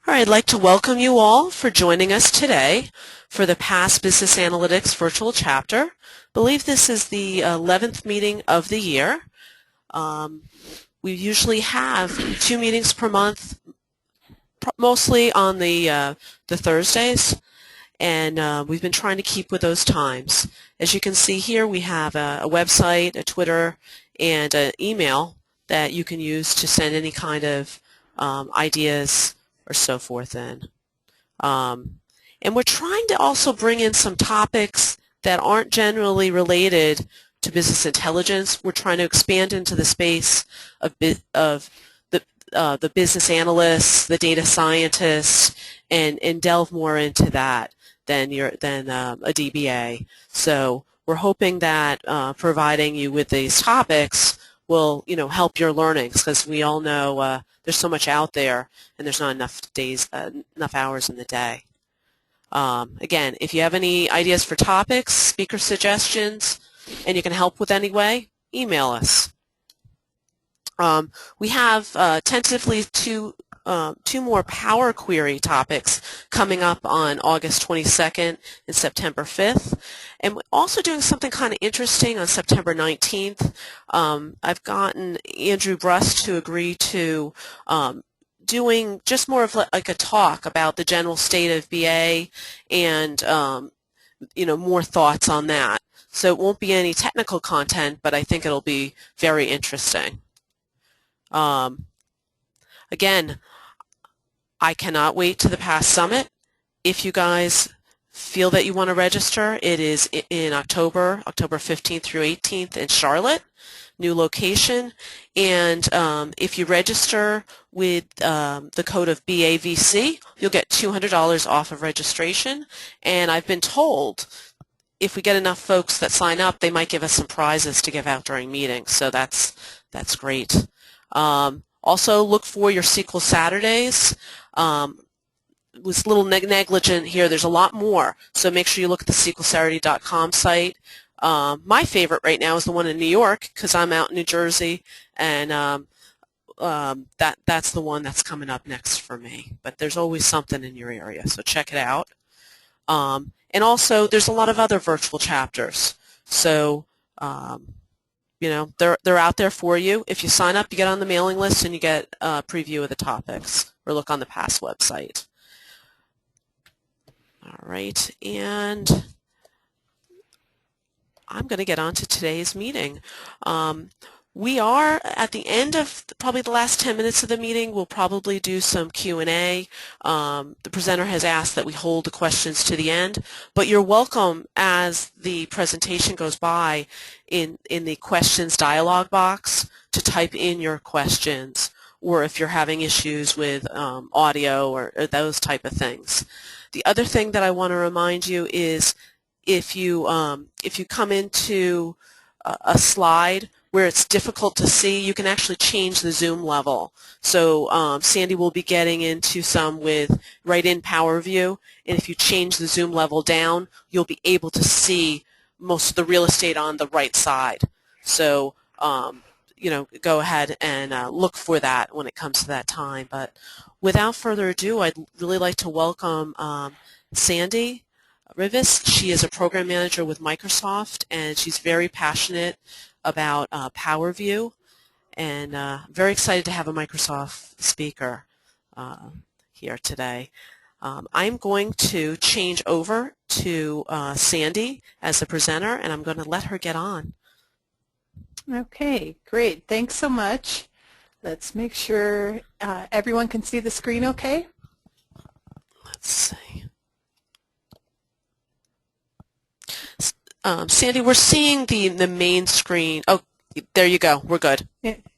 All right, I'd like to welcome you all for joining us today for the Past Business Analytics Virtual Chapter. I believe this is the 11th meeting of the year. We usually have 2 meetings per month, mostly on the Thursdays, and we've been trying to keep with those times. As you can see here, we have a website, a Twitter, and an email that you can use to send any kind of ideas or so forth in. And we're trying to also bring in some topics that aren't generally related to business intelligence. We're trying to expand into the space of the business analysts, the data scientists, and delve more into that than a DBA. So we're hoping that providing you with these topics will, help your learnings, because we all know there's so much out there, and there's not enough hours in the day. Again, if you have any ideas for topics, speaker suggestions, and you can help with any way, email us. We have tentatively two more Power Query topics coming up on August 22nd and September 5th. And we're also doing something kind of interesting on September 19th. I've gotten Andrew Brust to agree to doing just more of like a talk about the general state of BA and more thoughts on that. So it won't be any technical content, but I think it'll be very interesting. Again, I cannot wait to the Past Summit. If you guys feel that you want to register, it is in October 15th through 18th in Charlotte, new location. And if you register with the code of BAVC, you'll get $200 off of registration. And I've been told if we get enough folks that sign up, they might give us some prizes to give out during meetings. So that's great. Also, look for your SQL Saturdays. Was a little negligent here. There's a lot more, so make sure you look at the SQLSaturday.com site. My favorite right now is the one in New York, because I'm out in New Jersey, and that's the one that's coming up next for me. But there's always something in your area, so check it out. And also, there's a lot of other virtual chapters, so they're out there for you. If you sign up, you get on the mailing list, and you get a preview of the topics, or look on the PASS website. All right, and I'm going to get on to today's meeting. We are at the end of probably the last 10 minutes of the meeting. We'll probably do some Q&A. The presenter has asked that we hold the questions to the end, but you're welcome as the presentation goes by in the questions dialog box to type in your questions, or if you're having issues with audio or those type of things. The other thing that I want to remind you is if you come into a slide where it's difficult to see, you can actually change the zoom level. So Sandy will be getting into some with right in Power View, and if you change the zoom level down, you'll be able to see most of the real estate on the right side. So go ahead and look for that when it comes to that time. But without further ado, I'd really like to welcome Sandy Rivas. She is a program manager with Microsoft, and she's very passionate about Power View, and very excited to have a Microsoft speaker here today. I'm going to change over to Sandy as the presenter, and I'm going to let her get on. Okay, great. Thanks so much. Let's make sure everyone can see the screen okay. Let's see. Sandy, we're seeing the main screen. Oh, there you go. We're good.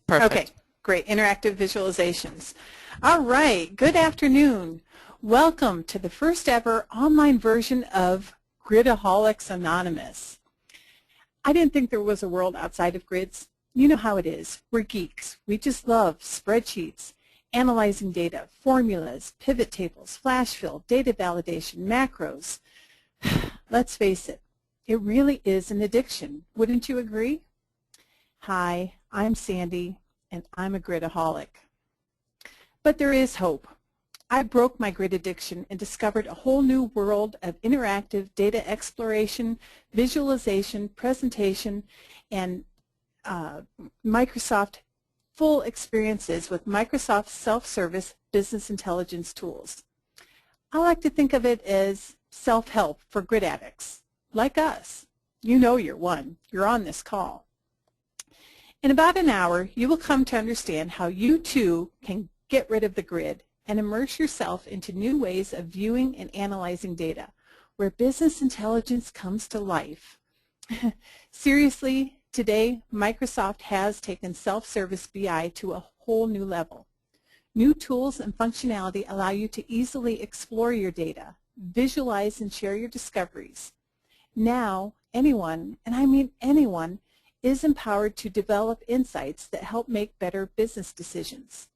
Perfect. Okay, great. Interactive visualizations. All right, good afternoon. Welcome to the first ever online version of Gridaholics Anonymous. I didn't think there was a world outside of grids. You know how it is. We're geeks. We just love spreadsheets, analyzing data, formulas, pivot tables, flash fill, data validation, macros. Let's face it, it really is an addiction. Wouldn't you agree? Hi, I'm Sandy, and I'm a gridaholic. But there is hope. I broke my grid addiction and discovered a whole new world of interactive data exploration, visualization, presentation, and Microsoft full experiences with Microsoft self-service business intelligence tools. I like to think of it as self-help for grid addicts, like us. You know you're one. You're on this call. In about an hour, you will come to understand how you too can get rid of the grid and immerse yourself into new ways of viewing and analyzing data, where business intelligence comes to life. Seriously, today, Microsoft has taken self-service BI to a whole new level. New tools and functionality allow you to easily explore your data, visualize and share your discoveries. Now, anyone, and I mean anyone, is empowered to develop insights that help make better business decisions.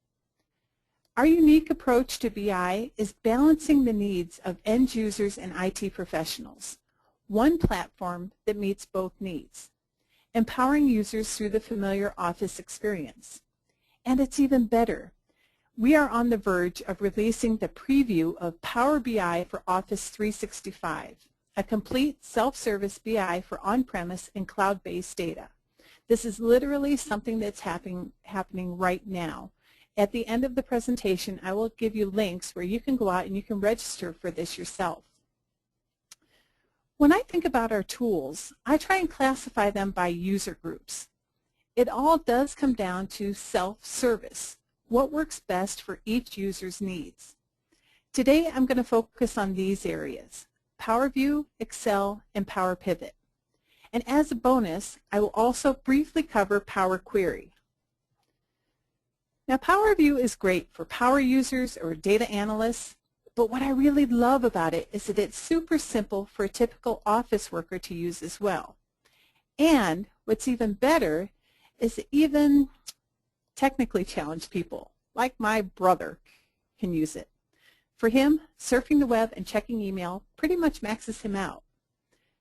Our unique approach to BI is balancing the needs of end users and IT professionals. One platform that meets both needs. Empowering users through the familiar Office experience. And it's even better. We are on the verge of releasing the preview of Power BI for Office 365, a complete self-service BI for on-premise and cloud-based data. This is literally something that's happening right now. At the end of the presentation, I will give you links where you can go out and you can register for this yourself. When I think about our tools, I try and classify them by user groups. It all does come down to self-service, what works best for each user's needs. Today, I'm going to focus on these areas: Power View, Excel, and Power Pivot. And as a bonus, I will also briefly cover Power Query. Now, Power View is great for power users or data analysts, but what I really love about it is that it's super simple for a typical office worker to use as well. And what's even better is that even technically challenged people, like my brother, can use it. For him, surfing the web and checking email pretty much maxes him out.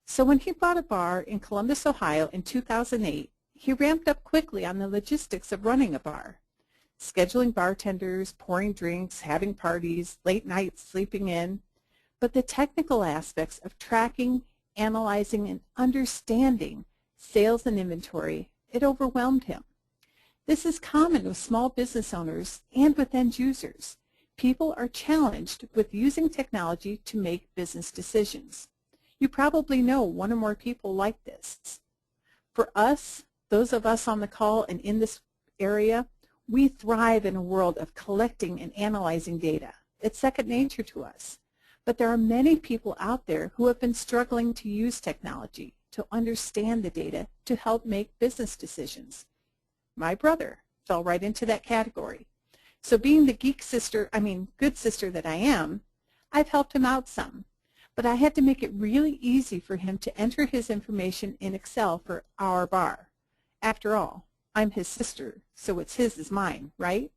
So when he bought a bar in Columbus, Ohio in 2008, he ramped up quickly on the logistics of running a bar. Scheduling bartenders, pouring drinks, having parties, late nights sleeping in. But the technical aspects of tracking, analyzing, and understanding sales and inventory, it overwhelmed him. This is common with small business owners and with end users. People are challenged with using technology to make business decisions. You probably know one or more people like this. For us, those of us on the call and in this area, we thrive in a world of collecting and analyzing data. It's second nature to us. But there are many people out there who have been struggling to use technology, to understand the data, to help make business decisions. My brother fell right into that category. So being the good sister that I am, I've helped him out some. But I had to make it really easy for him to enter his information in Excel for our bar. After all, I'm his sister, so what's his is mine, right?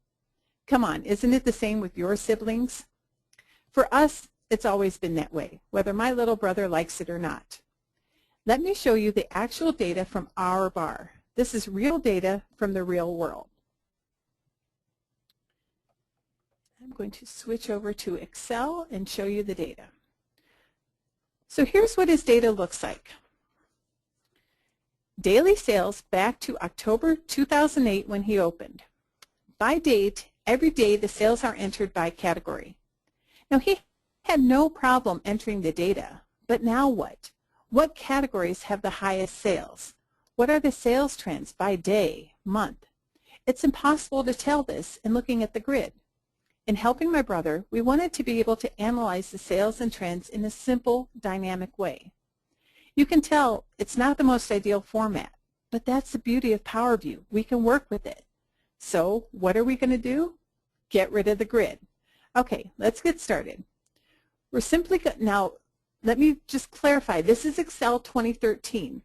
Come on, isn't it the same with your siblings? For us, it's always been that way, whether my little brother likes it or not. Let me show you the actual data from our bar. This is real data from the real world. I'm going to switch over to Excel and show you the data. So here's what his data looks like. Daily sales back to October 2008 when he opened. By date, every day the sales are entered by category. Now he had no problem entering the data, but now what? What categories have the highest sales? What are the sales trends by day, month? It's impossible to tell this in looking at the grid. In helping my brother, we wanted to be able to analyze the sales and trends in a simple, dynamic way. You can tell it's not the most ideal format, but that's the beauty of Power View. We can work with it. So what are we going to do? Get rid of the grid. Okay, let's get started. We're simply now, let me just clarify. This is Excel 2013,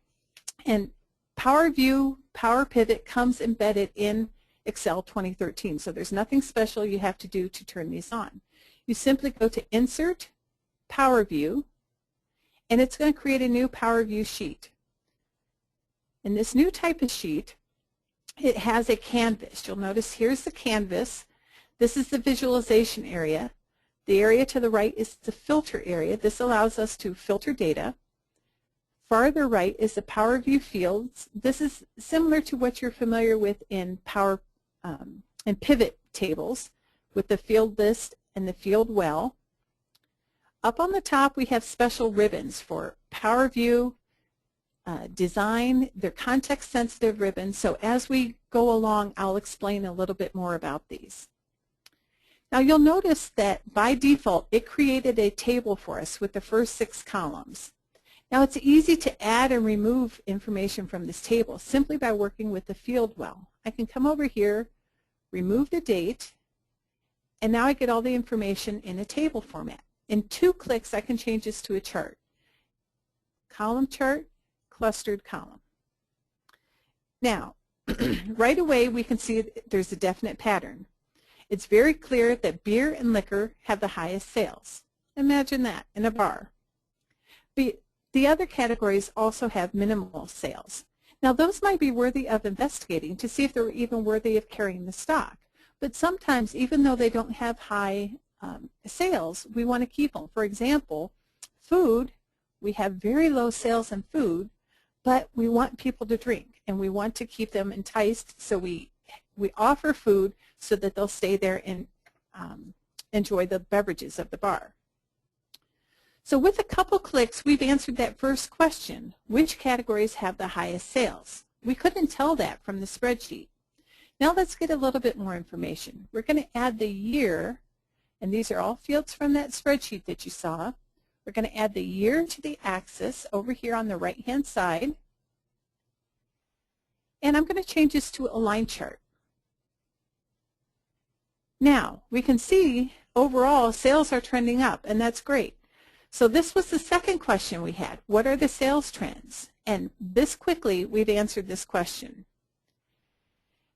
and Power View, Power Pivot comes embedded in Excel 2013, so there's nothing special you have to do to turn these on. You simply go to Insert, Power View, and it's going to create a new Power View sheet. In this new type of sheet, it has a canvas. You'll notice here's the canvas. This is the visualization area. The area to the right is the filter area. This allows us to filter data. Farther right is the Power View fields. This is similar to what you're familiar with in and pivot tables with the field list and the field well. Up on the top we have special ribbons for Power View, design. They're context sensitive ribbons, so as we go along I'll explain a little bit more about these. Now you'll notice that by default it created a table for us with the first 6 columns. Now it's easy to add and remove information from this table simply by working with the field well. I can come over here, remove the date, and now I get all the information in a table format. In 2 clicks I can change this to a chart. Column chart, clustered column. Now right away we can see there's a definite pattern. It's very clear that beer and liquor have the highest sales. Imagine that in a bar. The other categories also have minimal sales. Now those might be worthy of investigating to see if they're even worthy of carrying the stock. But sometimes even though they don't have high sales, we want to keep them. For example, food, we have very low sales in food, but we want people to drink and we want to keep them enticed, so we offer food so that they'll stay there and enjoy the beverages of the bar. So with a couple clicks, we've answered that first question, which categories have the highest sales? We couldn't tell that from the spreadsheet. Now let's get a little bit more information. We're going to add the year, and these are all fields from that spreadsheet that you saw. We're going to add the year to the axis over here on the right-hand side. And I'm going to change this to a line chart. Now, we can see overall sales are trending up, and that's great. So this was the second question we had. What are the sales trends? And this quickly, we've answered this question.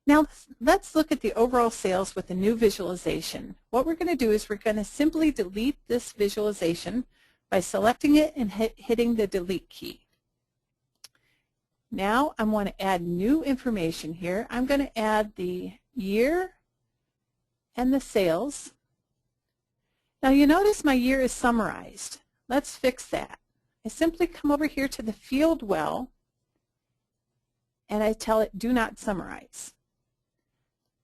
Now let's look at the overall sales with the new visualization. What we're going to do is we're going to simply delete this visualization by selecting it and hitting the delete key. Now I want to add new information here. I'm going to add the year and the sales. Now you notice my year is summarized. Let's fix that. I simply come over here to the field well and I tell it do not summarize.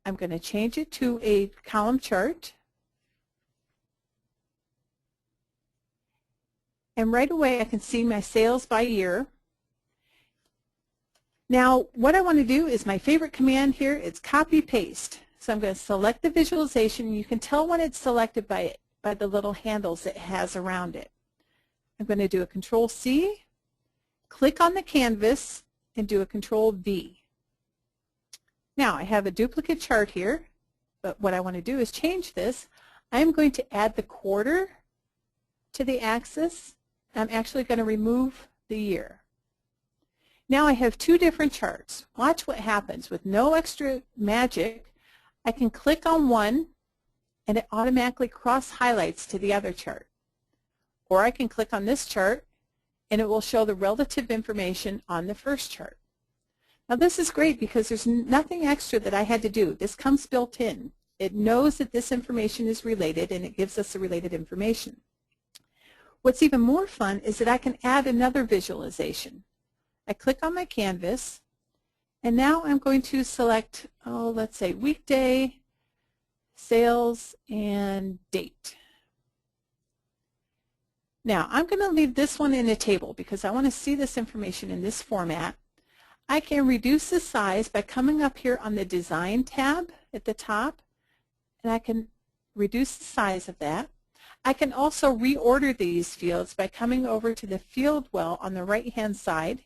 I'm going to change it to a column chart. And right away I can see my sales by year. Now what I want to do is my favorite command here is copy paste. So I'm going to select the visualization. You can tell when it's selected by the little handles it has around it. I'm going to do a Control-C, click on the canvas, and do a Control-V. Now I have a duplicate chart here, but what I want to do is change this. I'm going to add the quarter to the axis. I'm actually going to remove the year. Now I have 2 different charts. Watch what happens. With no extra magic, I can click on one and it automatically cross-highlights to the other chart. Or I can click on this chart and it will show the relative information on the first chart. Now this is great because there's nothing extra that I had to do. This comes built in. It knows that this information is related and it gives us the related information. What's even more fun is that I can add another visualization. I click on my canvas and now I'm going to select, let's say weekday, sales, and date. Now I'm going to leave this one in a table because I want to see this information in this format. I can reduce the size by coming up here on the Design tab at the top, and I can reduce the size of that. I can also reorder these fields by coming over to the field well on the right-hand side.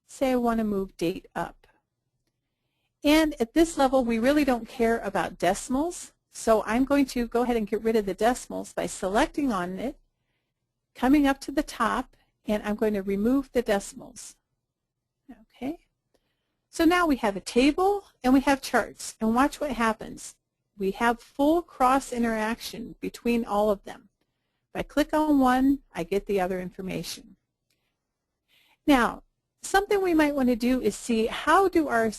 Say I want to move date up. And at this level, we really don't care about decimals, so I'm going to go ahead and get rid of the decimals by selecting on it, coming up to the top, and I'm going to remove the decimals. Okay. So now we have a table and we have charts, and watch what happens. We have full cross interaction between all of them. If I click on one, I get the other information. Now, something we might want to do is see how do our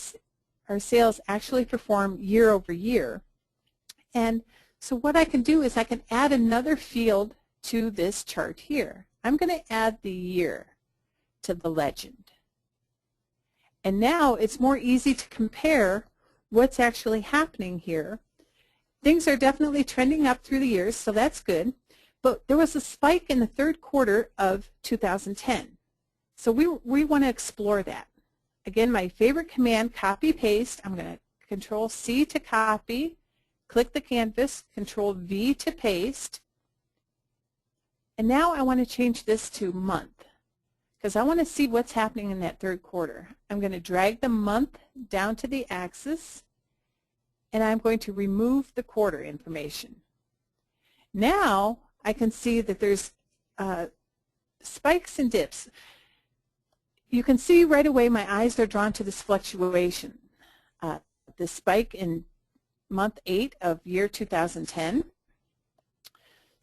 sales actually perform year over year. And So what I can do is I can add another field to this chart here. I'm going to add the year to the legend. And now it's more easy to compare what's actually happening here. Things are definitely trending up through the years, so that's good. But there was a spike in the third quarter of 2010. So we want to explore that. Again, my favorite command, copy paste. I'm going to Control C to copy, click the canvas, Control V to paste. And now I want to change this to month because I want to see what's happening in that third quarter. I'm going to drag the month down to the axis, and I'm going to remove the quarter information. Now I can see that there's spikes and dips. You can see right away my eyes are drawn to this fluctuation. The spike in month 8 of year 2010.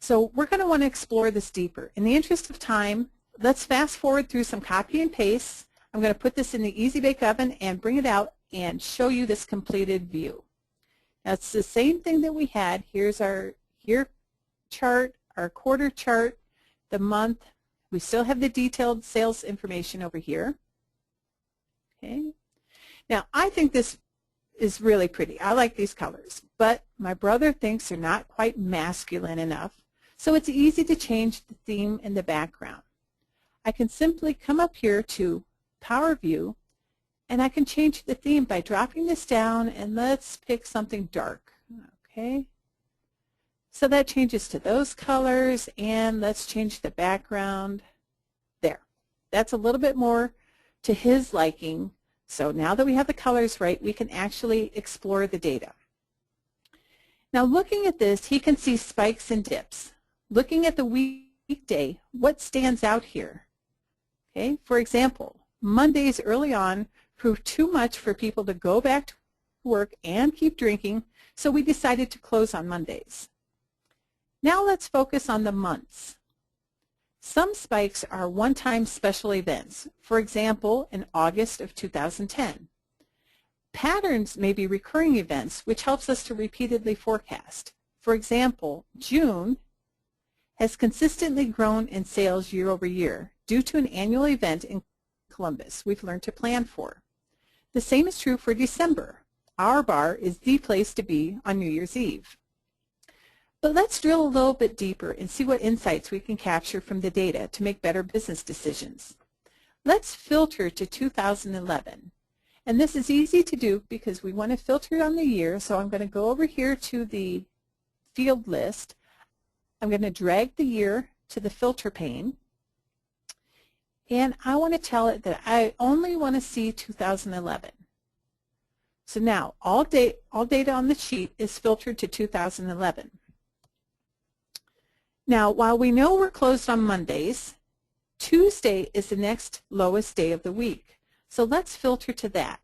So we're going to want to explore this deeper. In the interest of time, let's fast forward through some copy and paste. I'm going to put this in the Easy Bake Oven and bring it out and show you this completed view. Now it's the same thing that we had. Here's our year chart, our quarter chart, the month. We still have the detailed sales information over here. Okay. Now I think this is really pretty. I like these colors, but my brother thinks they're not quite masculine enough, so it's easy to change the theme in the background. I can simply come up here to Power View, and I can change the theme by dropping this down, and let's pick something dark. Okay, so that changes to those colors, and let's change the background. There, that's a little bit more to his liking. So now that we have the colors right, we can actually explore the data. Now looking at this, he can see spikes and dips. Looking at the weekday, what stands out here? Okay, for example, Mondays early on proved too much for people to go back to work and keep drinking, so we decided to close on Mondays. Now let's focus on the months. Some spikes are one-time special events, for example, in August of 2010. Patterns may be recurring events, which helps us to repeatedly forecast. For example, June has consistently grown in sales year over year due to an annual event in Columbus we've learned to plan for. The same is true for December. Our bar is the place to be on New Year's Eve. But let's drill a little bit deeper and see what insights we can capture from the data to make better business decisions. Let's filter to 2011. And this is easy to do because we want to filter on the year, so I'm going to go over here to the field list. I'm going to drag the year to the filter pane. And I want to tell it that I only want to see 2011. So now all data on the sheet is filtered to 2011. Now, while we know we're closed on Mondays, Tuesday is the next lowest day of the week. So let's filter to that.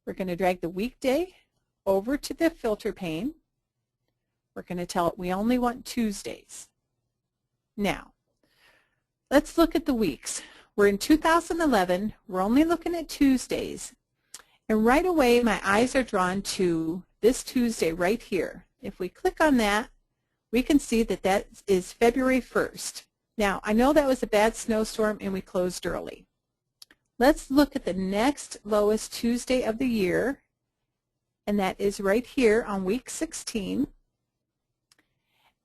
We're going to drag the weekday over to the filter pane. We're going to tell it we only want Tuesdays. Now, let's look at the weeks. We're in 2011. We're only looking at Tuesdays. And right away, my eyes are drawn to this Tuesday right here. If we click on that, we can see that that is February 1st. Now, I know that was a bad snowstorm and we closed early. Let's look at the next lowest Tuesday of the year, and that is right here on week 16.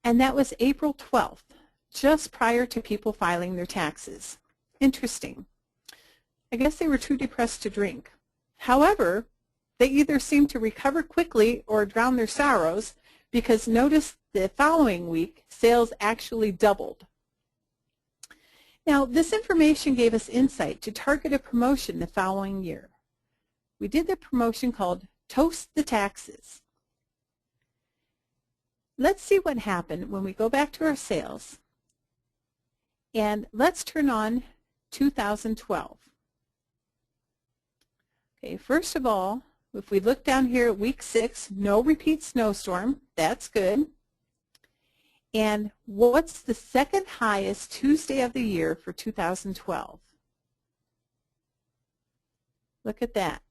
And that was April 12th, just prior to people filing their taxes. Interesting. I guess they were too depressed to drink. However, they either seemed to recover quickly or drown their sorrows, because notice the following week, sales actually doubled. Now, this information gave us insight to target a promotion the following year. We did the promotion called Toast the Taxes. Let's see what happened when we go back to our sales. And let's turn on 2012. Okay, first of all, if we look down here at week 6, no repeat snowstorm. That's good. And what's the second highest Tuesday of the year for 2012? Look at that.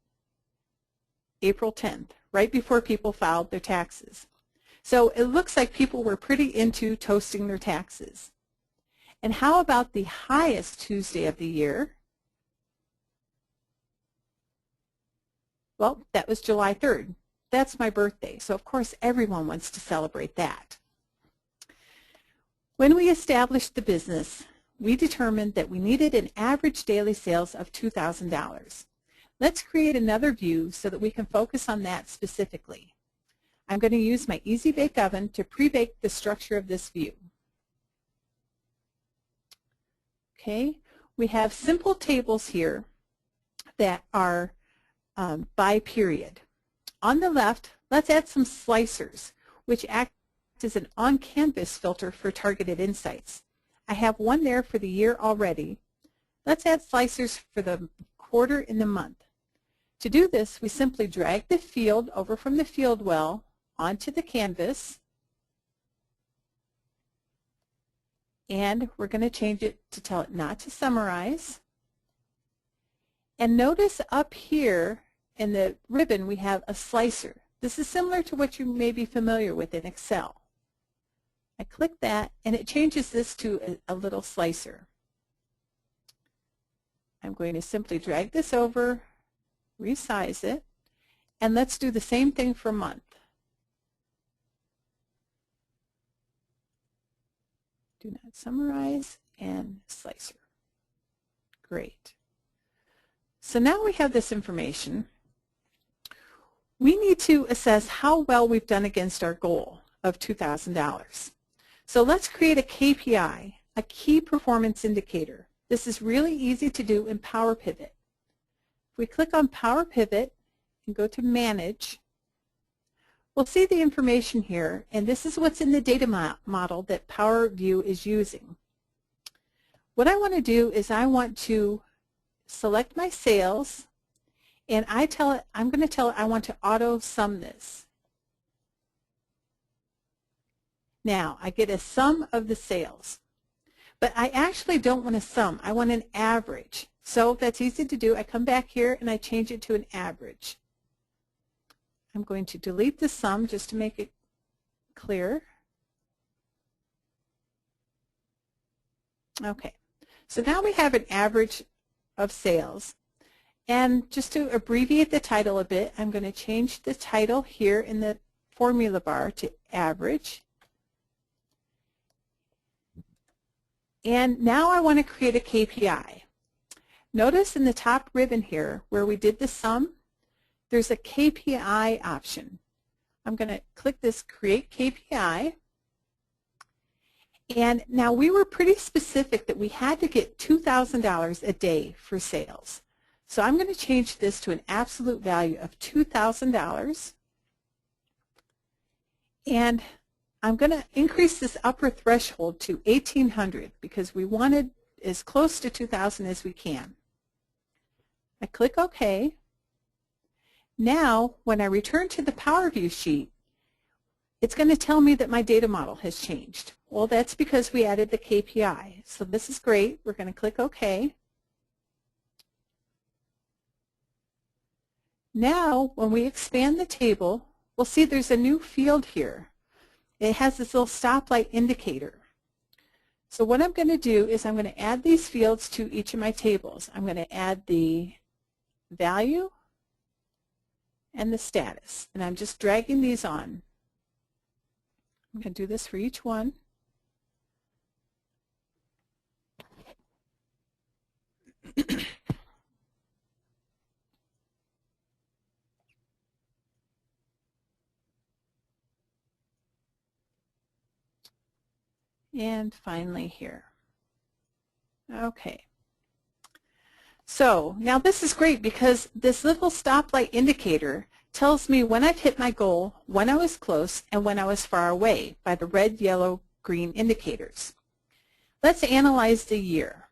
April 10th, right before people filed their taxes. So it looks like people were pretty into toasting their taxes. And how about the highest Tuesday of the year? Well, that was July 3rd. That's my birthday, so of course everyone wants to celebrate that. When we established the business, we determined that we needed an average daily sales of $2,000. Let's create another view so that we can focus on that specifically. I'm going to use my Easy Bake Oven to pre-bake the structure of this view. Okay, we have simple tables here that are by period. On the left, let's add some slicers, which act as an on-canvas filter for targeted insights. I have one there for the year already. Let's add slicers for the quarter and the month. To do this, we simply drag the field over from the field well onto the canvas, and we're going to change it to tell it not to summarize. And notice up here in the ribbon we have a slicer. This is similar to what you may be familiar with in Excel. I click that and it changes this to a little slicer. I'm going to simply drag this over, resize it, and let's do the same thing for month. Do not summarize and slicer. Great. So now we have this information. We need to assess how well we've done against our goal of $2,000. So let's create a KPI, a key performance indicator. This is really easy to do in Power Pivot. If we click on Power Pivot and go to Manage, we'll see the information here, and this is what's in the data model that Power View is using. What I want to do is I want to select my sales, and I'm going to tell it I want to auto sum this. Now, I get a sum of the sales, but I actually don't want a sum. I want an average. So that's easy to do. I come back here and I change it to an average. I'm going to delete the sum just to make it clear. Okay, so now we have an average of sales. And just to abbreviate the title a bit, I'm going to change the title here in the formula bar to average. And now I want to create a KPI. Notice in the top ribbon here where we did the sum, there's a KPI option. I'm going to click this Create KPI. And now we were pretty specific that we had to get $2,000 a day for sales. So I'm going to change this to an absolute value of $2,000. And I'm going to increase this upper threshold to 1,800 because we wanted as close to 2,000 as we can. I click OK. Now, when I return to the Power View sheet, it's going to tell me that my data model has changed. Well, that's because we added the KPI. So this is great. We're going to click OK. Now, when we expand the table, we'll see there's a new field here. It has this little stoplight indicator. So what I'm going to do is I'm going to add these fields to each of my tables. I'm going to add the value and the status. And I'm just dragging these on. I'm going to do this for each one. And finally here. Okay. So now this is great because this little stoplight indicator tells me when I've hit my goal, when I was close, and when I was far away by the red, yellow, green indicators. Let's analyze the year.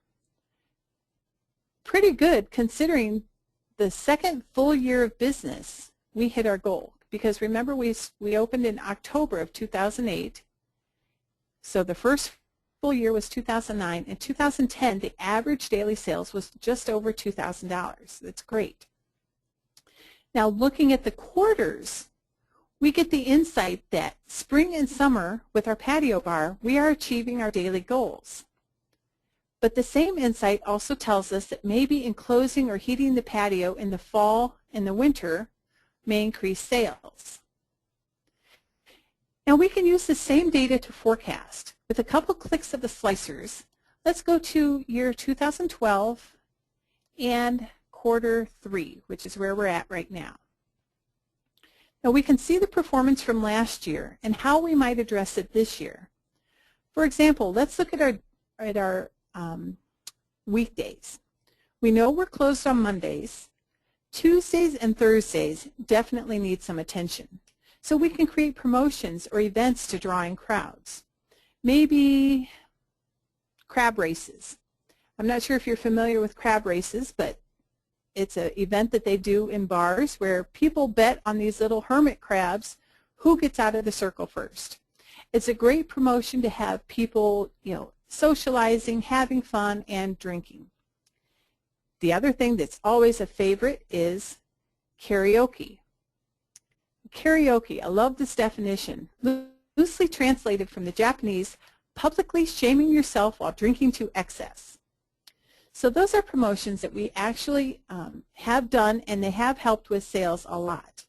Pretty good considering the second full year of business, we hit our goal. Because remember we opened in October of 2008. So the first full year was 2009. In 2010, the average daily sales was just over $2,000. That's great. Now looking at the quarters, we get the insight that spring and summer with our patio bar, we are achieving our daily goals. But the same insight also tells us that maybe enclosing or heating the patio in the fall and the winter may increase sales. Now we can use the same data to forecast. With a couple clicks of the slicers, let's go to year 2012 and quarter 3, which is where we're at right now. Now we can see the performance from last year and how we might address it this year. For example, let's look at our weekdays. We know we're closed on Mondays. Tuesdays and Thursdays definitely need some attention. So we can create promotions or events to draw in crowds. Maybe crab races. I'm not sure if you're familiar with crab races, but it's an event that they do in bars where people bet on these little hermit crabs who gets out of the circle first. It's a great promotion to have people, socializing, having fun, and drinking. The other thing that's always a favorite is karaoke. Karaoke, I love this definition. Loosely translated from the Japanese, publicly shaming yourself while drinking to excess. So those are promotions that we actually have done, and they have helped with sales a lot.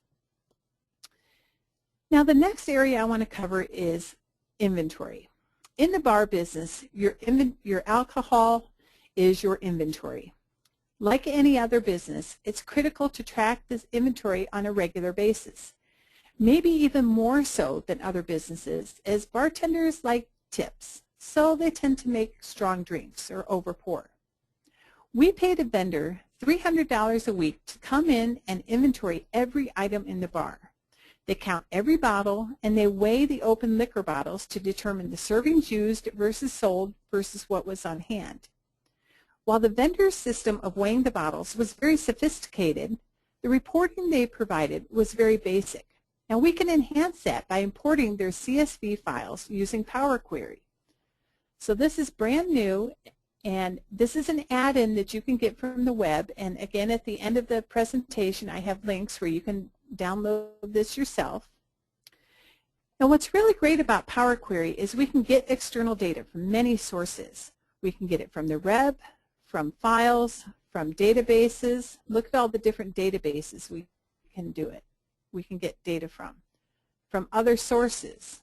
Now the next area I want to cover is inventory. In the bar business, your alcohol is your inventory. Like any other business, it's critical to track this inventory on a regular basis. Maybe even more so than other businesses, as bartenders like tips, so they tend to make strong drinks or overpour. We paid a vendor $300 a week to come in and inventory every item in the bar. They count every bottle, and they weigh the open liquor bottles to determine the servings used versus sold versus what was on hand. While the vendor's system of weighing the bottles was very sophisticated, the reporting they provided was very basic. Now we can enhance that by importing their CSV files using Power Query. So this is brand new, and this is an add-in that you can get from the web. And again, at the end of the presentation, I have links where you can download this yourself. Now what's really great about Power Query is we can get external data from many sources. We can get it from the web, from files, from databases. Look at all the different databases we can do it. We can get data from other sources.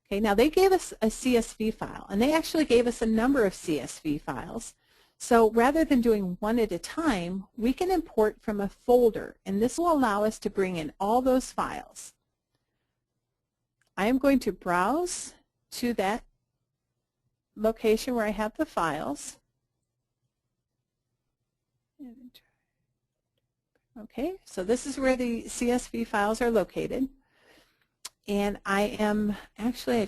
Okay, now they gave us a CSV file, and they actually gave us a number of CSV files. So rather than doing one at a time, we can import from a folder, and this will allow us to bring in all those files. I am going to browse to that location where I have the files. Okay, so this is where the CSV files are located. And I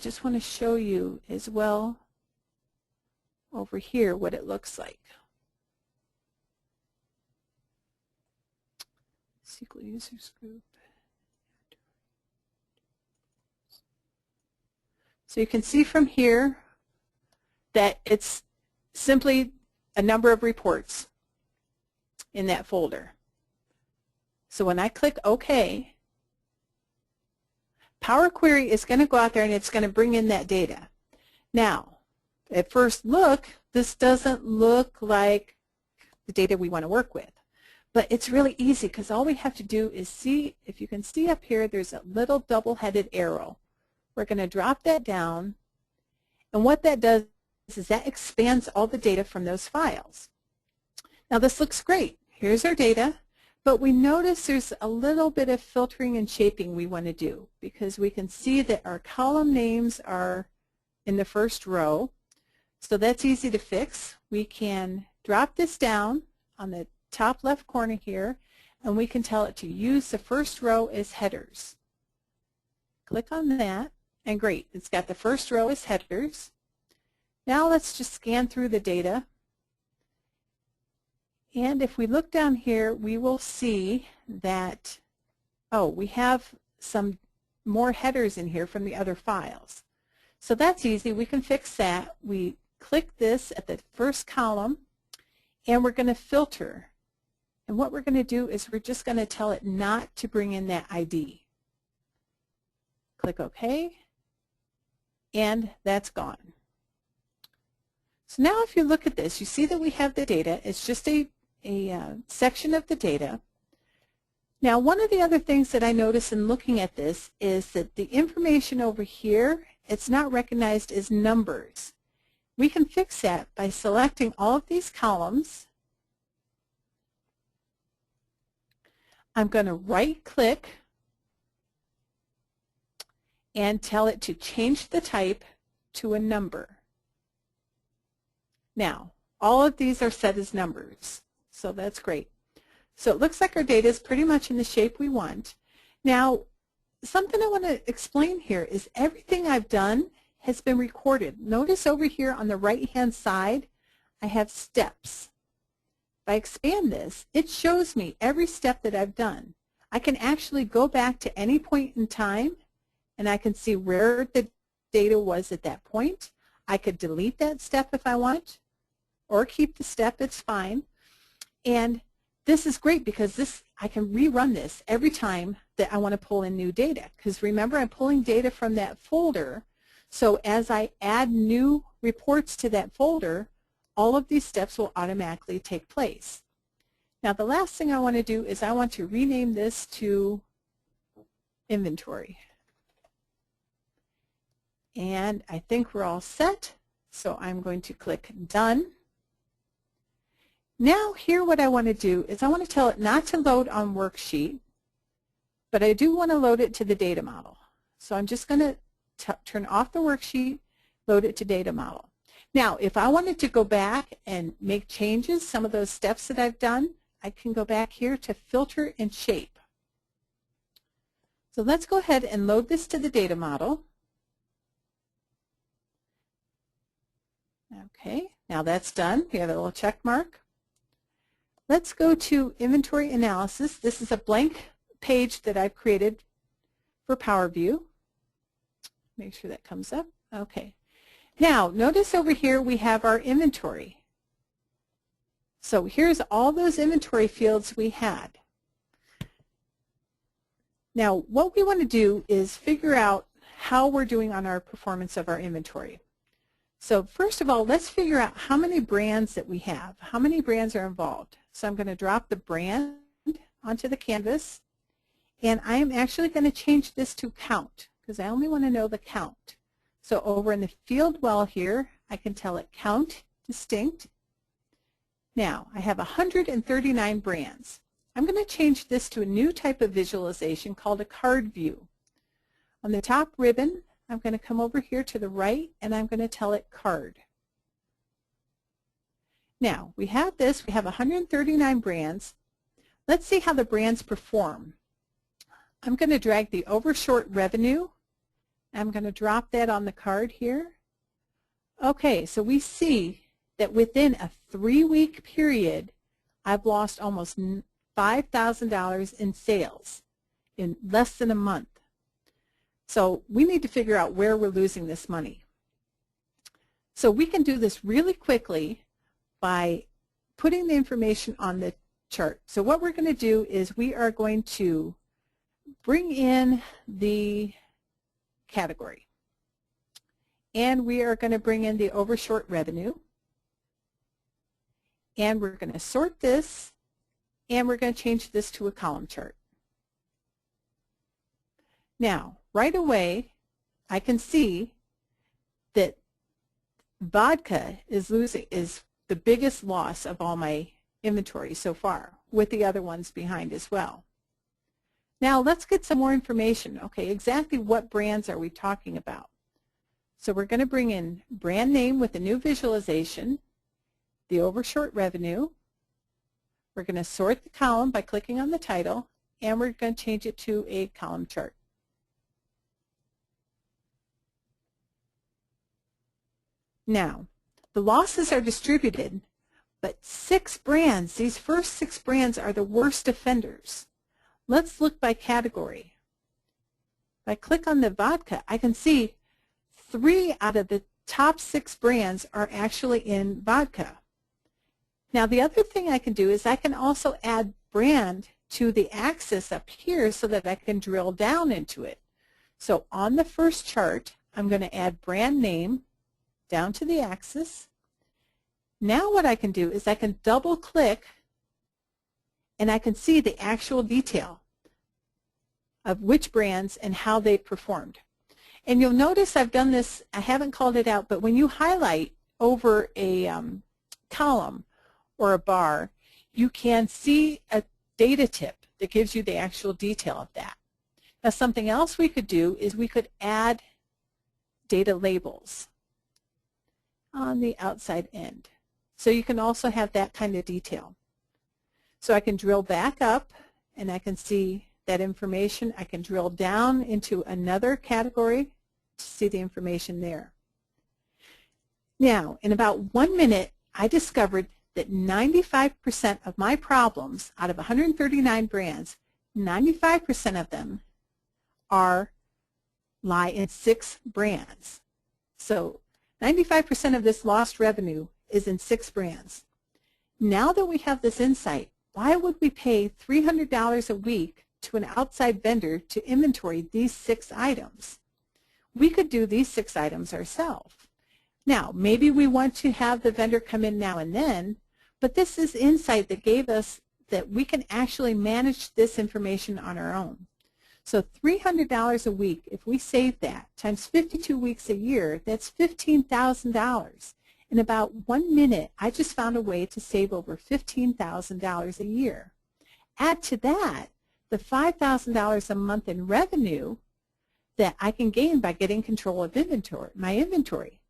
just want to show you as well over here what it looks like. SQL users group. So you can see from here that it's simply a number of reports in that folder. So when I click OK, Power Query is going to go out there and it's going to bring in that data. Now, at first look, this doesn't look like the data we want to work with. But it's really easy because all we have to do is see, if you can see up here, there's a little double-headed arrow. We're going to drop that down, and what that does is that expands all the data from those files. Now this looks great. Here's our data. But we notice there's a little bit of filtering and shaping we want to do, because we can see that our column names are in the first row. So that's easy to fix. We can drop this down on the top left corner here, and we can tell it to use the first row as headers. Click on that, and great, it's got the first row as headers. Now let's just scan through the data. And if we look down here, we will see that, we have some more headers in here from the other files. So that's easy. We can fix that. We click this at the first column, and we're going to filter. And what we're going to do is we're just going to tell it not to bring in that ID. Click OK, and that's gone. So now if you look at this, you see that we have the data. It's just a section of the data. Now, one of the other things that I notice in looking at this is that the information over here, it's not recognized as numbers. We can fix that by selecting all of these columns. I'm going to right-click and tell it to change the type to a number. Now, all of these are set as numbers, so that's great. So it looks like our data is pretty much in the shape we want. Now, something I want to explain here is everything I've done has been recorded. Notice over here on the right-hand side, I have steps. If I expand this, it shows me every step that I've done. I can actually go back to any point in time, and I can see where the data was at that point. I could delete that step if I want, or keep the step, it's fine. And this is great because I can rerun this every time that I want to pull in new data. Because remember, I'm pulling data from that folder. So as I add new reports to that folder, all of these steps will automatically take place. Now the last thing I want to do is I want to rename this to inventory. And I think we're all set. So I'm going to click Done. Now here what I want to do is I want to tell it not to load on worksheet, but I do want to load it to the data model. So I'm just going to turn off the worksheet, load it to data model. Now if I wanted to go back and make changes, some of those steps that I've done, I can go back here to filter and shape. So let's go ahead and load this to the data model. Okay, now that's done. We have a little check mark. Let's go to inventory analysis. This is a blank page that I've created for Power View. Make sure that comes up. Okay. Now, notice over here we have our inventory. So here's all those inventory fields we had. Now, what we want to do is figure out how we're doing on our performance of our inventory. So first of all, let's figure out how many brands that we have. How many brands are involved? So I'm going to drop the brand onto the canvas, and I am actually going to change this to count because I only want to know the count. So over in the field well here, I can tell it count distinct. Now, I have 139 brands. I'm going to change this to a new type of visualization called a card view. On the top ribbon, I'm going to come over here to the right, and I'm going to tell it card. Now, we have this. We have 139 brands. Let's see how the brands perform. I'm going to drag the overshort revenue. I'm going to drop that on the card here. Okay, so we see that within a 3-week period, I've lost almost $5,000 in sales in less than a month. So we need to figure out where we're losing this money. So we can do this really quickly by putting the information on the chart. So what we're going to do is we are going to bring in the category. And we are going to bring in the overshort revenue. And we're going to sort this, and we're going to change this to a column chart. Now, right away, I can see that vodka is the biggest loss of all my inventory so far, with the other ones behind as well. Now, let's get some more information. Okay, exactly what brands are we talking about? So we're going to bring in brand name with a new visualization, the overshort revenue. We're going to sort the column by clicking on the title, and we're going to change it to a column chart. Now, the losses are distributed, but 6 brands, these first 6 brands are the worst offenders. Let's look by category. If I click on the vodka, I can see 3 out of the top 6 brands are actually in vodka. Now, the other thing I can do is I can also add brand to the axis up here so that I can drill down into it. So on the first chart, I'm going to add brand name down to the axis. Now what I can do is I can double click and I can see the actual detail of which brands and how they performed. And you'll notice I've done this, I haven't called it out, but when you highlight over a column or a bar, you can see a data tip that gives you the actual detail of that. Now something else we could do is we could add data labels on the outside end. So you can also have that kind of detail. So I can drill back up and I can see that information. I can drill down into another category to see the information there. Now, in about 1 minute, I discovered that 95% of my problems out of 139 brands, 95% of them lie in 6 brands. So 95% of this lost revenue is in 6 brands. Now that we have this insight, why would we pay $300 a week to an outside vendor to inventory these 6 items? We could do these 6 items ourselves. Now, maybe we want to have the vendor come in now and then, but this is insight that gave us that we can actually manage this information on our own. So $300 a week, if we save that times 52 weeks a year, that's $15,000. In about 1 minute, I just found a way to save over $15,000 a year. Add to that the $5,000 a month in revenue that I can gain by getting control of my inventory.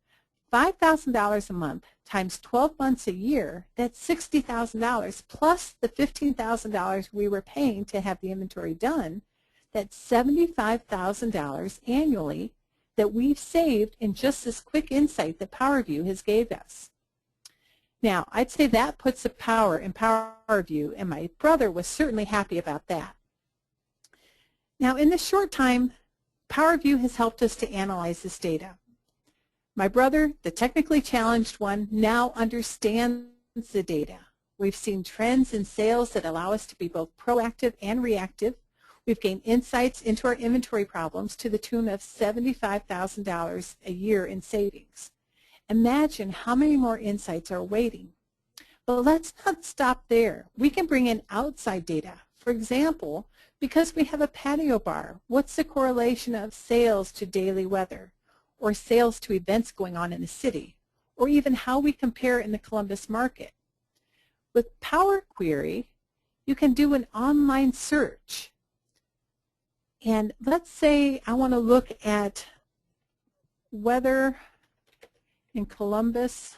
$5,000 a month times 12 months a year, that's $60,000 plus the $15,000 we were paying to have the inventory done. That's $75,000 annually that we've saved in just this quick insight that PowerView has gave us. Now, I'd say that puts the power in PowerView, and my brother was certainly happy about that. Now, in this short time, PowerView has helped us to analyze this data. My brother, the technically challenged one, now understands the data. We've seen trends in sales that allow us to be both proactive and reactive. We've gained insights into our inventory problems to the tune of $75,000 a year in savings. Imagine how many more insights are waiting. But let's not stop there. We can bring in outside data. For example, because we have a patio bar, what's the correlation of sales to daily weather, or sales to events going on in the city, or even how we compare in the Columbus market? With Power Query, you can do an online search. And let's say I want to look at weather in Columbus,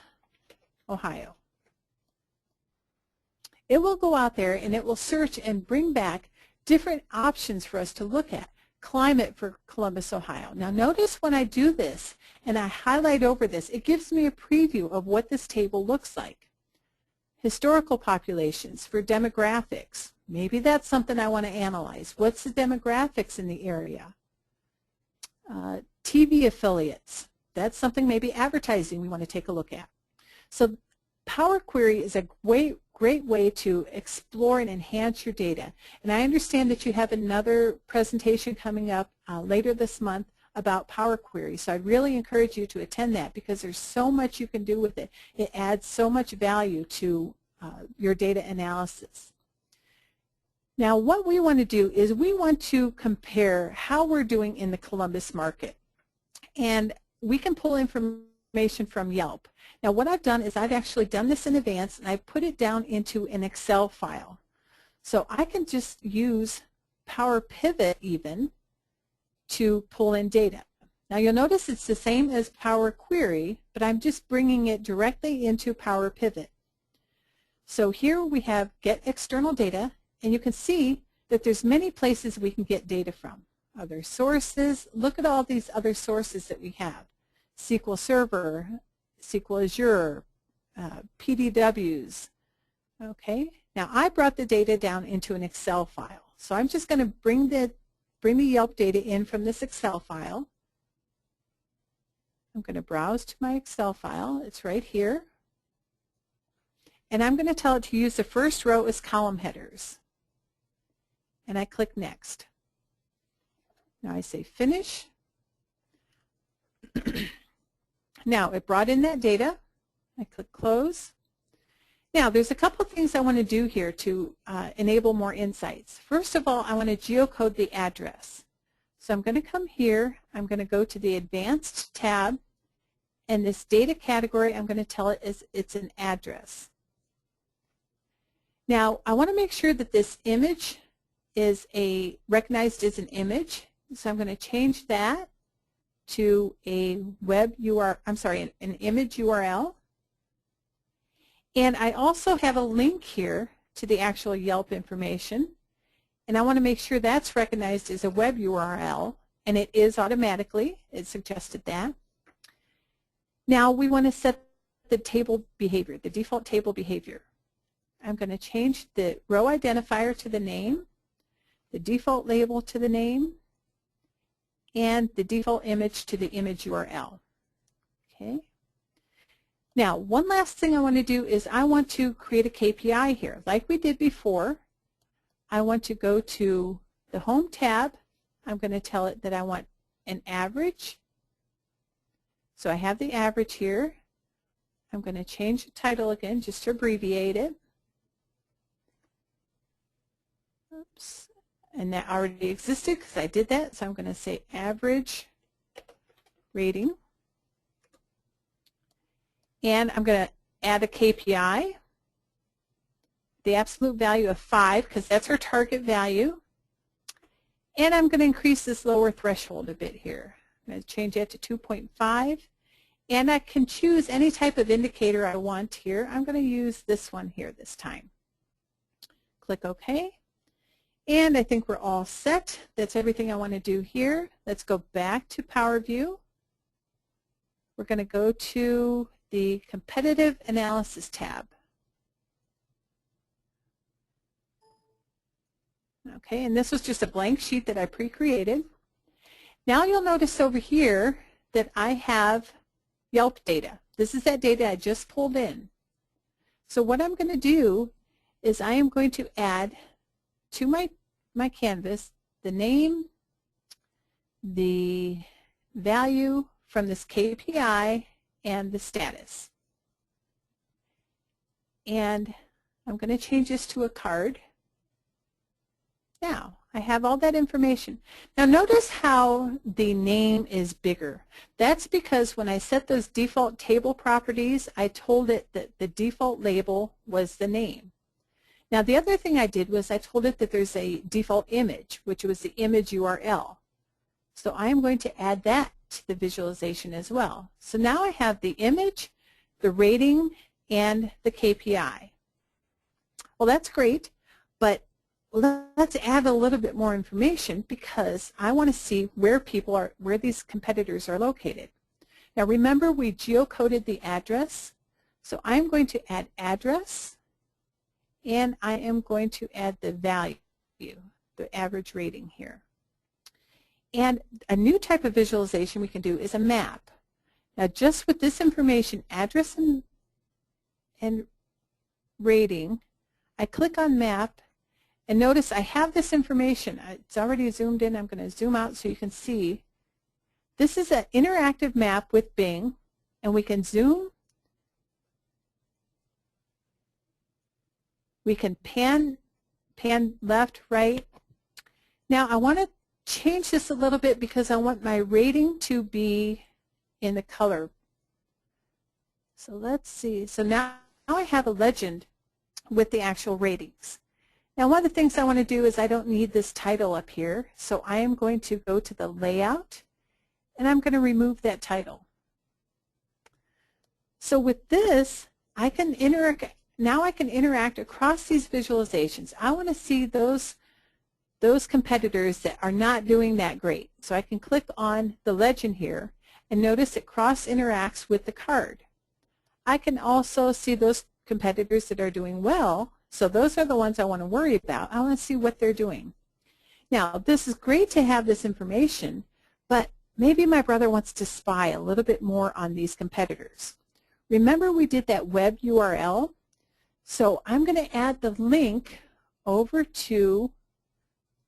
Ohio. It will go out there and it will search and bring back different options for us to look at. Climate for Columbus, Ohio. Now notice when I do this and I highlight over this, it gives me a preview of what this table looks like. Historical populations for demographics. Maybe that's something I want to analyze. What's the demographics in the area? TV affiliates. That's something, maybe advertising, we want to take a look at. So Power Query is a great way to explore and enhance your data. And I understand that you have another presentation coming up later this month about Power Query. So I'd really encourage you to attend that because there's so much you can do with it. It adds so much value to your data analysis. Now what we want to do is we want to compare how we're doing in the Columbus market. And we can pull information from Yelp. Now what I've done is I've actually done this in advance and I put it down into an Excel file. So I can just use Power Pivot even to pull in data. Now you'll notice it's the same as Power Query, but I'm just bringing it directly into Power Pivot. So here we have Get External Data, and you can see that there's many places we can get data from. Other sources, look at all these other sources that we have. SQL Server, SQL Azure, PDWs. Okay, now I brought the data down into an Excel file. So I'm just going to bring the Yelp data in from this Excel file. I'm going to browse to my Excel file. It's right here. And I'm going to tell it to use the first row as column headers. And I click Next. Now I say finish. Now it brought in that data. I click close. Now there's a couple things I want to do here to enable more insights. First of all, I want to geocode the address. So I'm going to come here, I'm going to go to the Advanced tab, and this data category, I'm going to tell it it's an address. Now I want to make sure that this image is recognized as an image, so I'm going to change that to a an image URL. And I also have a link here to the actual Yelp information, and I want to make sure that's recognized as a web URL, and it is automatically. It suggested that. Now we want to set the table behavior, the default table behavior. I'm going to change the row identifier to the name, the default label to the name, and the default image to the image URL. Okay. Now, one last thing I want to do is I want to create a KPI here. Like we did before, I want to go to the Home tab. I'm going to tell it that I want an average. So I have the average here. I'm going to change the title again just to abbreviate it. Oops. And that already existed because I did that, so I'm going to say average rating. And I'm going to add a KPI, the absolute value of 5, because that's our target value. And I'm going to increase this lower threshold a bit here. I'm going to change that to 2.5. And I can choose any type of indicator I want here. I'm going to use this one here this time. Click OK. And I think we're all set. That's everything I want to do here. Let's go back to Power View. We're going to go to the Competitive Analysis tab. Okay, and this was just a blank sheet that I pre-created. Now you'll notice over here that I have Yelp data. This is that data I just pulled in. So what I'm going to do is I am going to add to my canvas the name, the value from this KPI, and the status. And I'm going to change this to a card. Now, I have all that information. Now notice how the name is bigger. That's because when I set those default table properties, I told it that the default label was the name. Now the other thing I did was I told it that there's a default image, which was the image URL. So I'm going to add that to the visualization as well. So now I have the image, the rating, and the KPI. Well, that's great, but let's add a little bit more information because I want to see where these competitors are located. Now remember, we geocoded the address, so I'm going to add address, and I am going to add the value, the average rating here. And a new type of visualization we can do is a map. Now just with this information, address and rating, I click on map, and notice I have this information. It's already zoomed in. I'm going to zoom out so you can see. This is an interactive map with Bing, and we can zoom. We can pan left, right. Now I want to change this a little bit because I want my rating to be in the color. So let's see. So now I have a legend with the actual ratings. Now one of the things I want to do is I don't need this title up here, so I am going to go to the layout, and I'm going to remove that title. So with this, I can interact. Now I can interact across these visualizations. I want to see those competitors that are not doing that great. So I can click on the legend here, and notice it cross interacts with the card. I can also see those competitors that are doing well. So those are the ones I want to worry about. I want to see what they're doing. Now, this is great to have this information, but maybe my brother wants to spy a little bit more on these competitors. Remember we did that web URL? So I'm going to add the link over to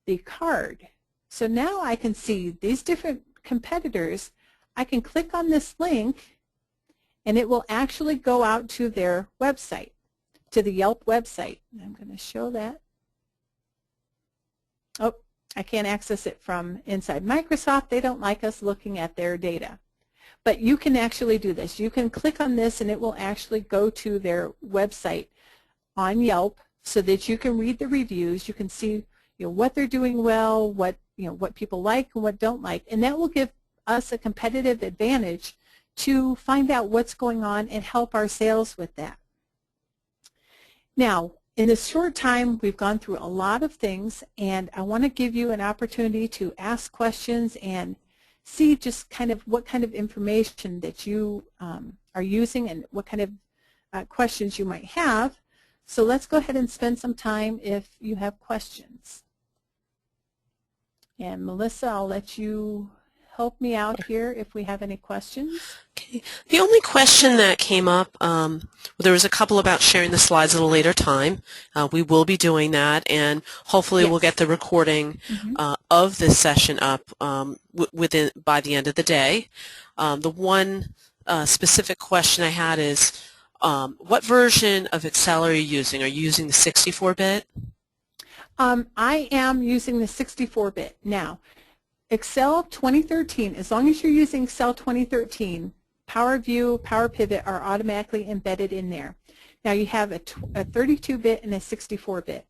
the card. So now I can see these different competitors. I can click on this link and it will actually go out to their website, to the Yelp website. I'm going to show that. Oh, I can't access it from inside Microsoft. They don't like us looking at their data. But you can actually do this. You can click on this and it will actually go to their website on Yelp so that you can read the reviews. You can see what they're doing well, what people like and what don't like. And that will give us a competitive advantage to find out what's going on and help our sales with that. Now, in this short time, we've gone through a lot of things, and I want to give you an opportunity to ask questions and see just what kind of information that you are using and what kind of questions you might have. So let's go ahead and spend some time if you have questions. And Melissa, I'll let you help me out here if we have any questions. Okay. The only question that came up, there was a couple about sharing the slides at a later time. We will be doing that, and hopefully Yes. we'll get the recording of this session up by the end of the day. The one specific question I had is, what version of Excel are you using? Are you using the 64-bit? I am using the 64-bit. Now, Excel 2013, as long as you're using Excel 2013, Power View, Power Pivot are automatically embedded in there. Now you have a 32-bit and a 64-bit.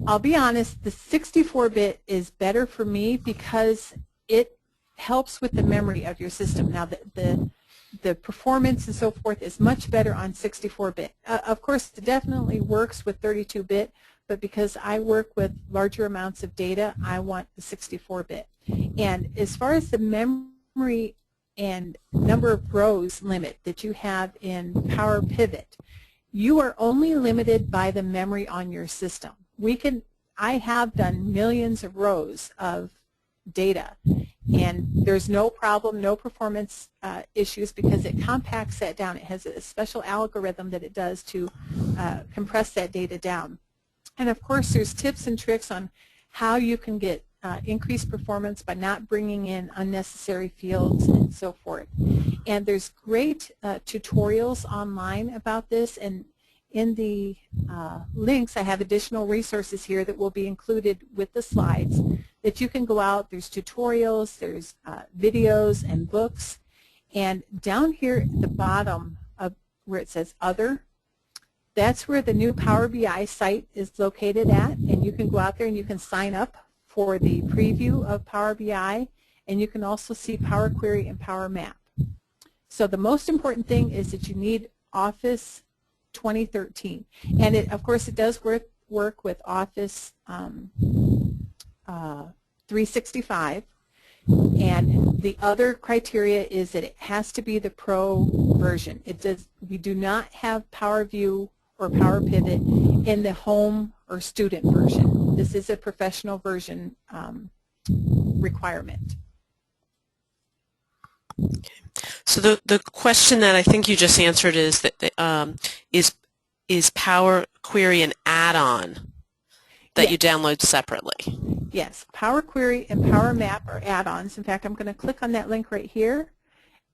I'll be honest, the 64-bit is better for me because it helps with the memory of your system. Now the performance and so forth is much better on 64-bit. Of course, it definitely works with 32-bit, but because I work with larger amounts of data, I want the 64-bit. And as far as the memory and number of rows limit that you have in Power Pivot, you are only limited by the memory on your system. I have done millions of rows of data, and there's no problem, no performance issues because it compacts that down. It has a special algorithm that it does to compress that data down. And of course, there's tips and tricks on how you can get increased performance by not bringing in unnecessary fields and so forth. And there's great tutorials online about this, and in the links I have additional resources here that will be included with the slides that you can go out. There's tutorials, there's videos and books, and down here at the bottom of where it says Other, that's where the new Power BI site is located at, and you can go out there and you can sign up for the preview of Power BI, and you can also see Power Query and Power Map. So the most important thing is that you need Office 2013, and of course it does work with Office 365, and the other criteria is that it has to be the Pro version. We do not have Power View or Power Pivot in the home or student version. This is a professional version requirement. Okay. So the question that I think you just answered is that is Power Query an add-on that you download separately? Yes, Power Query and Power Map are add-ons. In fact, I'm going to click on that link right here,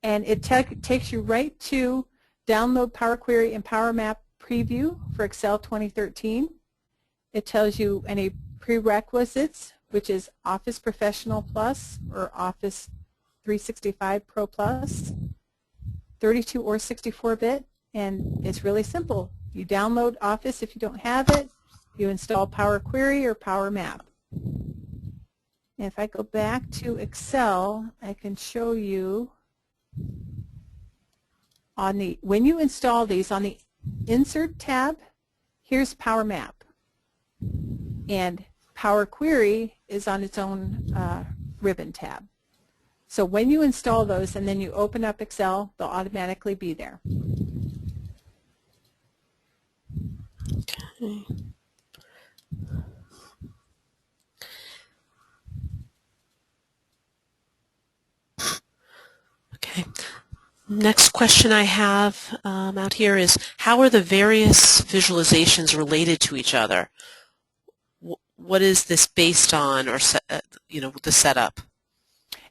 and it takes you right to download Power Query and Power Map preview for Excel 2013. It tells you any prerequisites, which is Office Professional Plus or Office 365 Pro Plus, 32 or 64-bit, and it's really simple. You download Office if you don't have it, you install Power Query or Power Map. And if I go back to Excel, I can show you when you install these on the Insert tab, here's Power Map, and Power Query is on its own ribbon tab. So when you install those and then you open up Excel, they'll automatically be there. Okay. Okay. Next question I have out here is, how are the various visualizations related to each other? what is this based on, or the setup?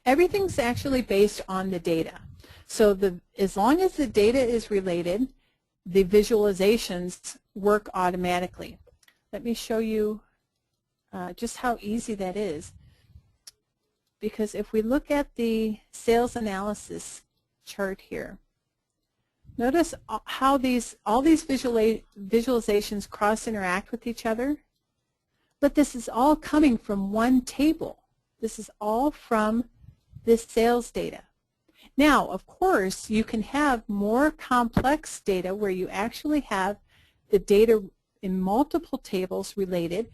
Everything's actually based on the data. So as long as the data is related, the visualizations work automatically. Let me show you just how easy that is. Because if we look at the sales analysis chart here, notice how all these visualizations cross-interact with each other. But this is all coming from one table. This is all from this sales data. Now, of course, you can have more complex data where you actually have the data in multiple tables related.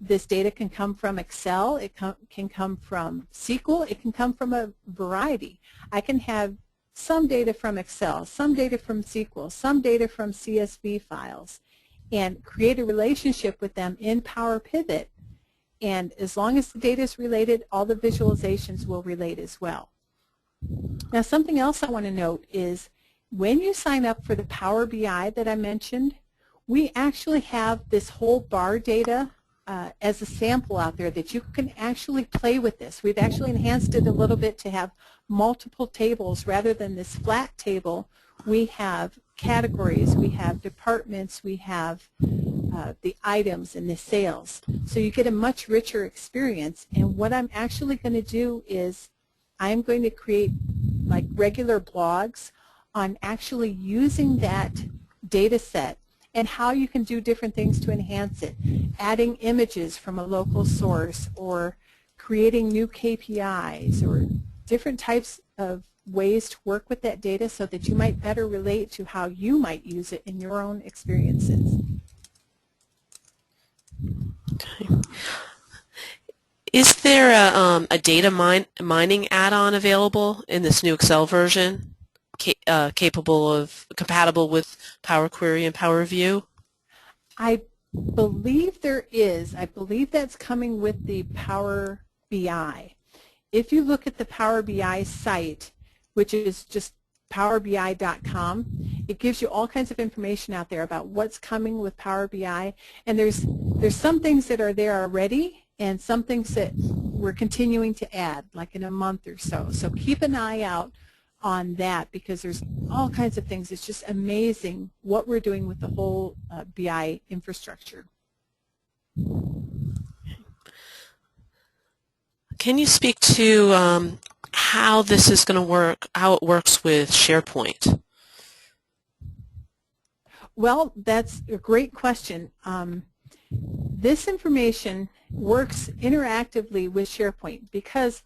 This data can come from Excel, it can come from SQL, it can come from a variety. I can have some data from Excel, some data from SQL, some data from CSV files, and create a relationship with them in Power Pivot. And as long as the data is related, all the visualizations will relate as well. Now, something else I want to note is when you sign up for the Power BI that I mentioned, we actually have this whole bar data as a sample out there that you can actually play with this. We've actually enhanced it a little bit to have multiple tables rather than this flat table. We have categories, we have departments, we have the items and the sales. So you get a much richer experience. And what I'm actually going to do is I'm going to create like regular blogs on actually using that data set and how you can do different things to enhance it, adding images from a local source or creating new KPIs or different types of ways to work with that data so that you might better relate to how you might use it in your own experiences. Okay. Is there a data mining add-on available in this new Excel version, compatible with Power Query and Power View? I believe there is. I believe that's coming with the Power BI. If you look at the Power BI site, which is just powerbi.com, it gives you all kinds of information out there about what's coming with Power BI. And there's some things that are there already and some things that we're continuing to add, like in a month or so. So keep an eye out on that because there's all kinds of things. It's just amazing what we're doing with the whole BI infrastructure. Can you speak to how this is going to work, how it works with SharePoint? Well, that's a great question. This information works interactively with SharePoint because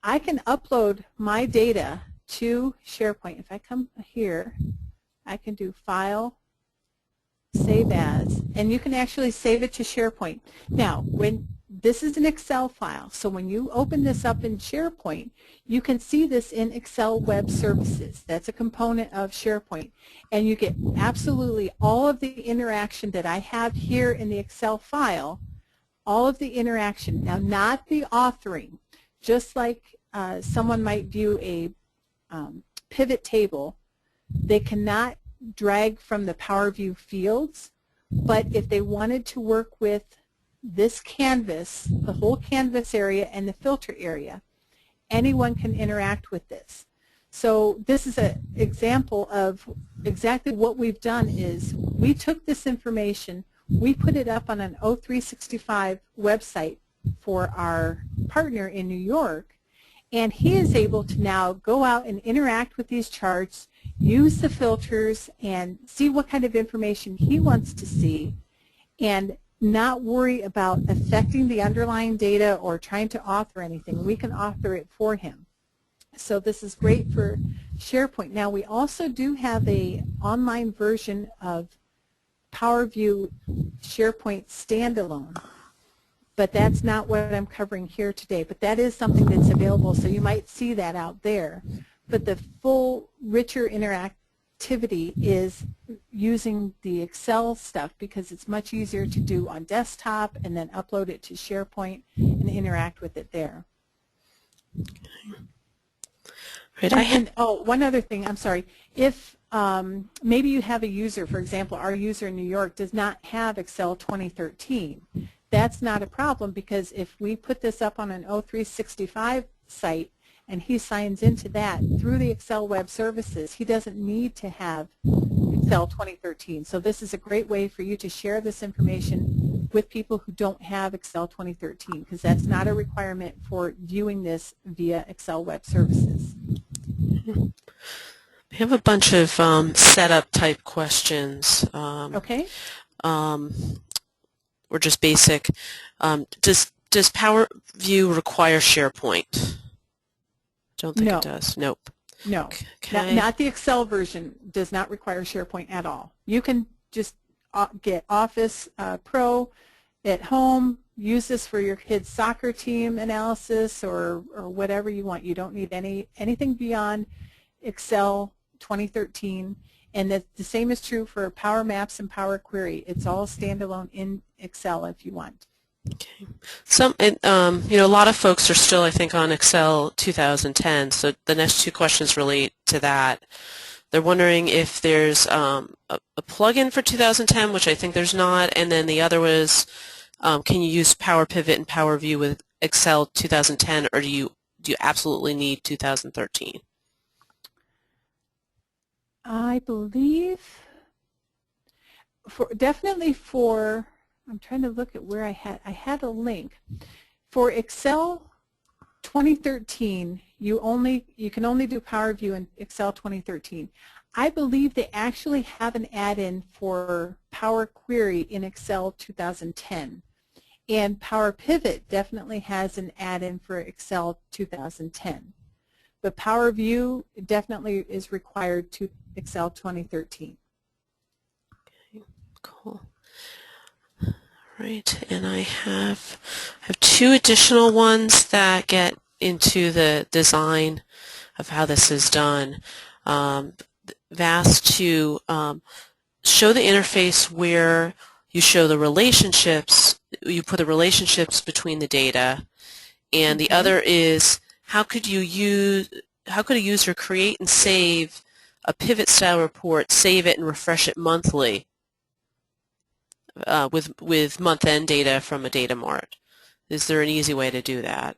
I can upload my data to SharePoint. If I come here, I can do File, Save As, and you can actually save it to SharePoint. Now, this is an Excel file, so when you open this up in SharePoint, you can see this in Excel Web Services. That's a component of SharePoint. And you get absolutely all of the interaction that I have here in the Excel file, all of the interaction. Now, not the authoring. Just like someone might view a pivot table, they cannot drag from the Power View fields, but if they wanted to work with this canvas, the whole canvas area and the filter area, anyone can interact with this. So this is an example of exactly what we've done is we took this information, we put it up on an O365 website for our partner in New York, and he is able to now go out and interact with these charts, use the filters, and see what kind of information he wants to see, and not worry about affecting the underlying data or trying to author anything. We can author it for him. So this is great for SharePoint. Now we also do have an online version of Power View SharePoint standalone, but that's not what I'm covering here today. But that is something that's available, so you might see that out there. But the full, richer interactivity is using the Excel stuff because it's much easier to do on desktop and then upload it to SharePoint and interact with it there. Right. Oh, one other thing, I'm sorry. If maybe you have a user, for example, our user in New York does not have Excel 2013, that's not a problem, because if we put this up on an O365 site and he signs into that through the Excel Web Services, he doesn't need to have Excel 2013. So this is a great way for you to share this information with people who don't have Excel 2013, because that's not a requirement for viewing this via Excel Web Services. We have a bunch of setup type questions. Okay. Or just basic. Does Power View require SharePoint? Don't think it does. Nope. No. Okay. Not the Excel version does not require SharePoint at all. You can just get Office Pro at home, use this for your kids' soccer team analysis or whatever you want. You don't need anything beyond Excel 2013. And the same is true for Power Maps and Power Query. It's all standalone in Excel if you want. Okay. A lot of folks are still, I think, on Excel 2010. So the next two questions relate to that. They're wondering if there's a plugin for 2010, which I think there's not, and then the other was, can you use Power Pivot and Power View with Excel 2010, or do you absolutely need 2013? I believe definitely for, I'm trying to look at where I had a link. For Excel 2013, you can only do Power View in Excel 2013. I believe they actually have an add-in for Power Query in Excel 2010. And Power Pivot definitely has an add-in for Excel 2010. But Power View definitely is required to Excel 2013. Okay, cool. All right, and I have two additional ones that get into the design of how this is done. VAST to show the interface where you show the relationships, you put the relationships between the data, and the other is how could a user create and save a pivot style report, save it and refresh it monthly with month-end data from a data mart? Is there an easy way to do that?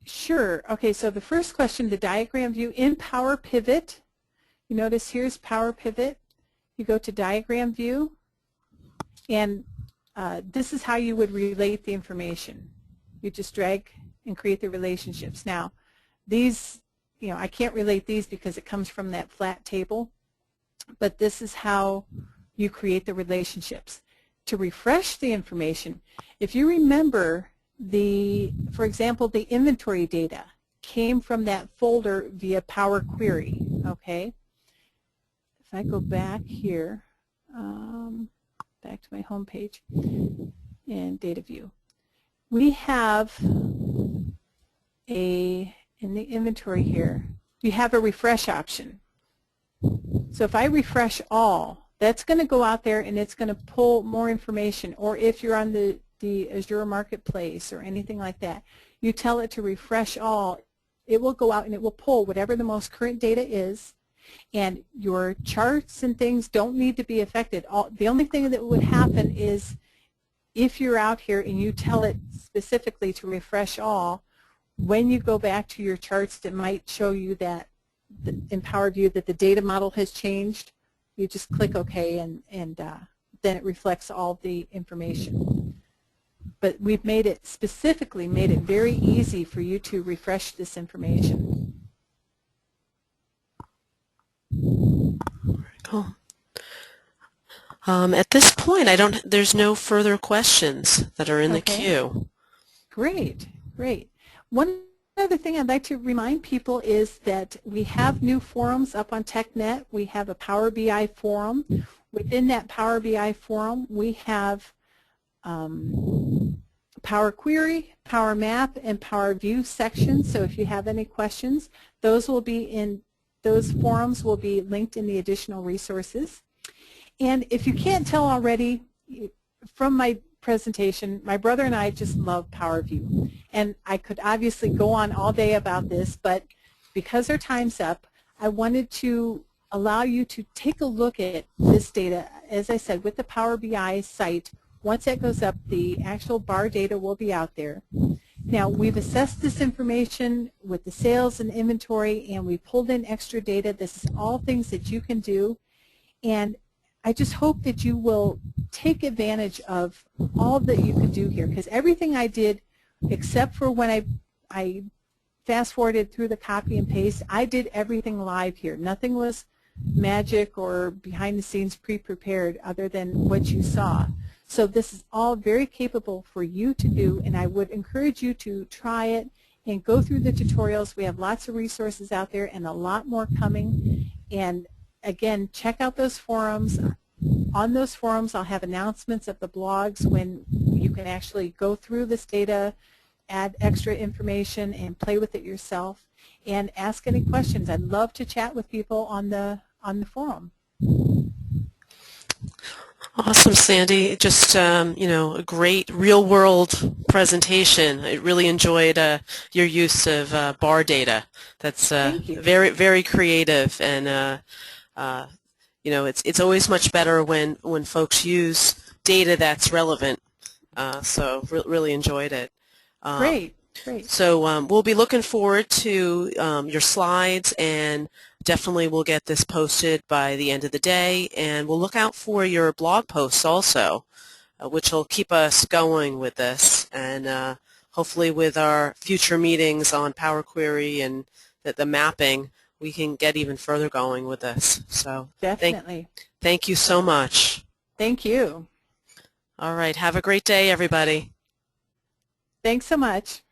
Sure. Okay, so the first question, the diagram view in Power Pivot. You notice here's Power Pivot. You go to diagram view, and this is how you would relate the information. You just drag and create the relationships. Now, these, I can't relate these because it comes from that flat table, but this is how you create the relationships. To refresh the information, if you remember, for example, the inventory data came from that folder via Power Query, okay? If I go back here, back to my home page and data view, we have in the inventory here, you have a refresh option. So if I refresh all, that's going to go out there and it's going to pull more information. Or if you're on the Azure Marketplace or anything like that, you tell it to refresh all, it will go out and it will pull whatever the most current data is, and your charts and things don't need to be affected. The only thing that would happen is if you're out here and you tell it specifically to refresh all, when you go back to your charts, it might show you that in Power View that the data model has changed. You just click OK, and then it reflects all the information. But we've made it very easy for you to refresh this information. Cool. At this point, there's no further questions that are in the queue. Great, great. One other thing I'd like to remind people is that we have new forums up on TechNet. We have a Power BI forum. Within that Power BI forum, we have Power Query, Power Map, and Power View sections. So if you have any questions, those forums will be linked in the additional resources. And if you can't tell already from my presentation, my brother and I just love Power View. And I could obviously go on all day about this, but because our time's up, I wanted to allow you to take a look at this data, as I said, with the Power BI site Once that goes up, the actual bar data will be out there. Now, we've assessed this information with the sales and inventory, and we pulled in extra data. This is all things that you can do, and I just hope that you will take advantage of all that you can do here, because everything I did, except for when I fast-forwarded through the copy and paste, I did everything live here. Nothing was magic or behind-the-scenes pre-prepared other than what you saw. So this is all very capable for you to do, and I would encourage you to try it and go through the tutorials. We have lots of resources out there and a lot more coming. And again, check out those forums. On those forums, I'll have announcements of the blogs when you can actually go through this data, add extra information, and play with it yourself, and ask any questions. I'd love to chat with people on the forum. Awesome, Sandy. Just, you know, a great real-world presentation. I really enjoyed your use of bar data. That's Thank you. very, very creative, and you know, it's always much better when folks use data that's relevant. So really enjoyed it. Great, great. So we'll be looking forward to your slides, and definitely we'll get this posted by the end of the day, and we'll look out for your blog posts also, which will keep us going with this, and hopefully with our future meetings on Power Query and the mapping, we can get even further going with this. So Definitely. Thank you so much. Thank you. All right, have a great day, everybody. Thanks so much.